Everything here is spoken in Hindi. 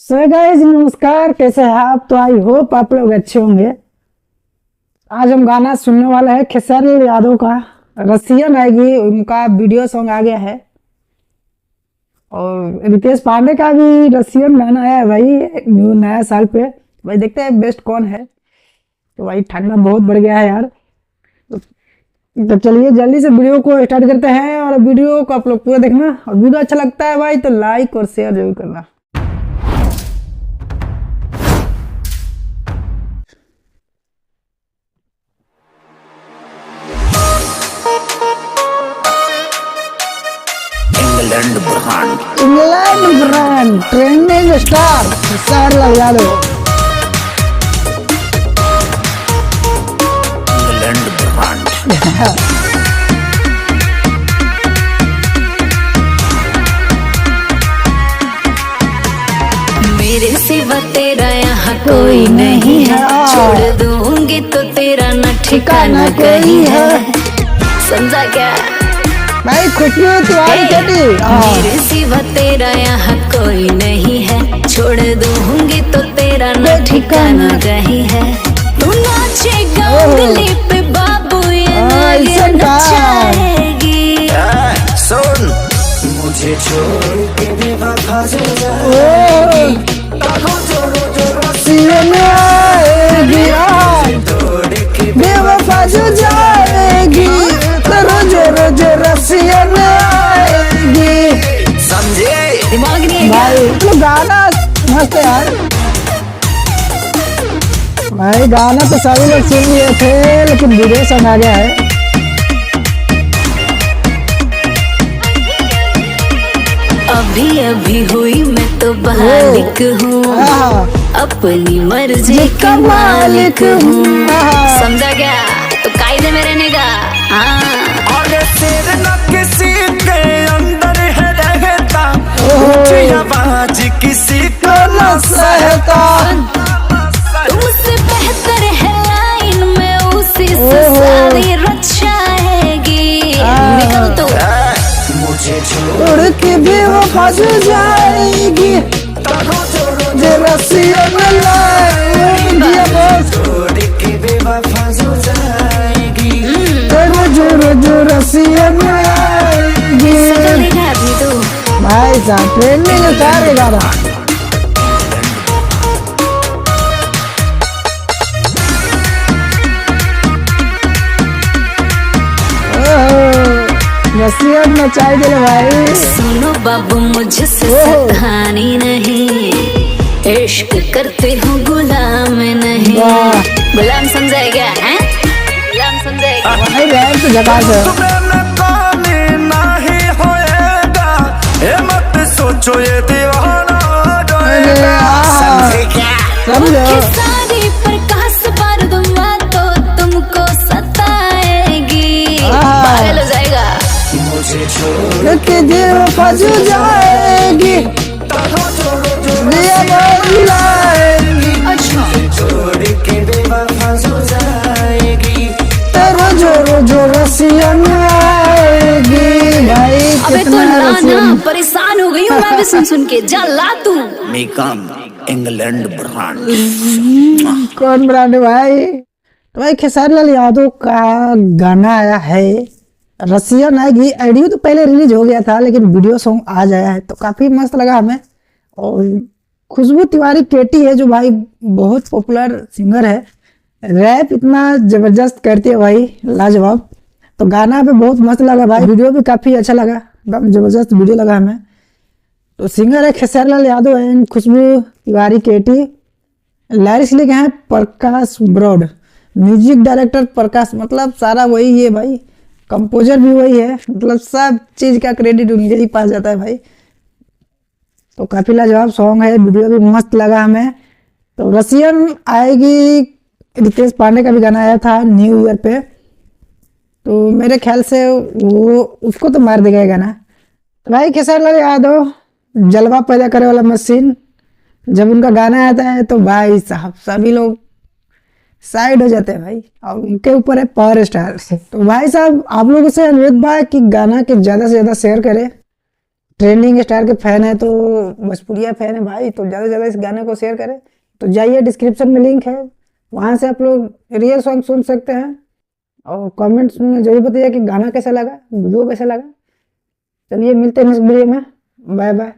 सो गाइस नमस्कार, कैसे हैं आप? तो आई होप आप लोग अच्छे होंगे। आज हम गाना सुनने वाले हैं खेसारी यादव का रसियन आएगी, उनका वीडियो सॉन्ग आ गया है। और रितेश पांडे का भी रसियन गाना है भाई, न्यू नया साल पे। भाई देखते हैं बेस्ट कौन है। तो भाई ठंडा बहुत बढ़ गया है यार। तो चलिए जल्दी से वीडियो को स्टार्ट करते हैं, और वीडियो को आप लोग पूरा देखना, और वीडियो अच्छा लगता है भाई तो लाइक और शेयर जरूर करना। England brand trending star Khesari Lal Yadav. England brand मेरे सिवा तेरा यहाँ कोई नहीं है, छोड़ दूंगी तो तेरा न ठिकाना कोई है। समझा क्या भाई? खुशबू तिवारी चटी। मेरे सिवा तेरा यहाँ कोई नहीं है, छोड़ दूंगी तो तेरा न ठिकाना कहीं है। तू नाचेगा उंगली पे बाबू, ये नचाएगी। सुन, मुझे छोड़ के बेवफा जो बेवफा जो जाएगी, रोज रोज रसियन आएगी। समझे? दिमाग नहीं है भाई तो गाना मस्त है यार। भाई गाना तो सभी लोग सुन लिए थे, लेकिन वीडियो सॉन्ग आ गया है। अभी अभी हुई मैं तो बालिक हूँ, अपनी मर्जी का मालिक हूँ। समझा क्या? तो कायदे में रहने का। अरे सिर न किसी के अंदर है रहता, ऊंची आवाज किसी को न सहता। तुमसे बेहतर है लाइन में, उसी से सारी रचाएगी। निकल तो मुझे छोड़ के बेवफा जो जाएगी, रसियन लाएगी। छोड़ के बेवफा जो जाएगी, रोज रोज रसियन आएगी। आदमी तो भाई साहब ट्रेंडिंग स्टार है गाना। रसियन नचाई दे भाई। सुनो बाबू, मुझसे सतानी नहीं, इश्क करते हो गुलाम नहीं। गुलाम समझाए क्या है? गुलाम समझाए क्या? भाई रैप तो झकास है। नहीं होएगा, ये मत सोचो ये दीवाना जाएगा। समझे क्या? समझो सारी प्रकाश पर दूंगा तो तुमको सताएगी, पागल हो जाएगा। मुझे छोड़ के बेवफा जो जाएगी, अच्छा छोड़ के बेवफा जो जाएगी, रोज रोज रसियन आएगी। भाई अबे तो कितना ना रसियन। परेशान हो गई हूँ मैं भी सुन के। जा ला तू। Nikam England brand. कौन ब्रांड है भाई? तो भाई खेसारी लाल यादव का गाना आया है रसियन आएगी। ऑडियो तो पहले रिलीज हो गया था, लेकिन वीडियो सॉन्ग आज आया है तो काफी मस्त लगा हमें। और खुशबू तिवारी केटी है जो भाई बहुत पॉपुलर सिंगर है, रैप इतना जबरदस्त करती है भाई, लाजवाब। तो गाना पे बहुत मस्त लगा भाई, वीडियो भी काफी अच्छा लगा, एकदम जबरदस्त वीडियो लगा हमें। तो सिंगर है खेसारी लाल यादव एंड खुशबू तिवारी केटी। लिरिक्स लिखे हैं प्रकाश ब्रॉड, म्यूजिक डायरेक्टर प्रकाश, मतलब सारा वही है भाई, कंपोजर भी वही है, मतलब सब चीज का क्रेडिट उनके ही पास जाता है भाई। तो काफी लाजवाब सॉन्ग है, वीडियो भी मस्त लगा हमें। तो रसियन आएगी रितेश पांडे का भी गाना आया था न्यू ईयर पे, तो मेरे ख्याल से वो उसको तो मार देगा ये गाना। तो भाई खेसारी लाल यादव जलवा पैदा करे वाला मशीन, जब उनका गाना आता है तो भाई साहब सभी लोग साइड हो जाते हैं भाई, और उनके ऊपर है पावर स्टार। तो भाई साहब आप लोगों से अनुरोध बा कि गाना के ज्यादा से ज्यादा शेयर करें, ट्रेंडिंग स्टार के फैन है तो भोजपुरिया फैन है भाई, तो ज़्यादा से ज़्यादा इस गाने को शेयर करें। तो जाइए, डिस्क्रिप्शन में लिंक है, वहाँ से आप लोग रियल सॉन्ग सुन सकते हैं। और कमेंट्स में जरूर बताइए कि गाना कैसा लगा, वीडियो कैसा लगा। चलिए मिलते हैं नेक्स्ट वीडियो में, बाय बाय।